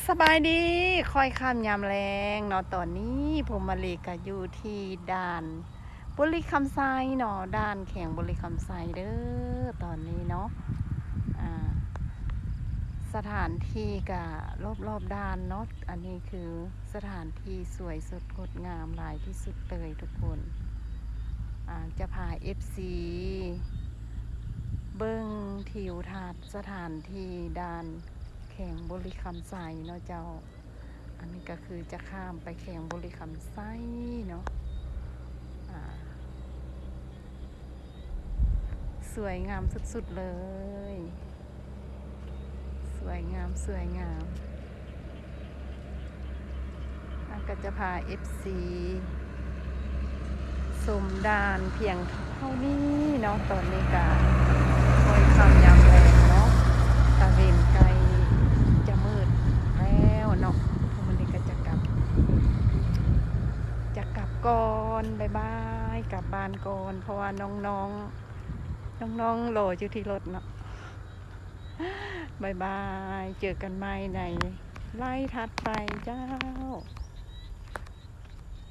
สบายดีคอยข้ามยามแรงเนาะตอนนี้ผมมาเลกอยู่ที่ด่านบุรีคำไซเนาะด่านแข่งบุรีคำไซเด้อตอนนี้เนาะอ่าสถานที่กับรอบด่านเนาะอันนี้คือสถานที่สวยสดงดงามหลายที่สุดเลยทุกคนจะพาFCเบิ้งทิวทัศน์สถานที่ด่านแข่งบุรีคำไซเนาะเจ้าอันนี้ก็คือจะข้ามไปแข่งบุรีคำไซเนาะสวยงามสุดๆเลยสวยงามสวยงามก็จะพา FC ชมด่านเพียงเท่านี้เนาะตอนนี้ก็คอยคำยามแรงเนาะตะเวนไกลจะมืดแล้วเนาะพวกมันก็จะกลับก่อนบายบายกลับบ้านก่อนเพราะว่าน้องโหลอยู่ที่รถเนาะบายบายเจอกันใหม่ในไล่ถัดไปเจ้า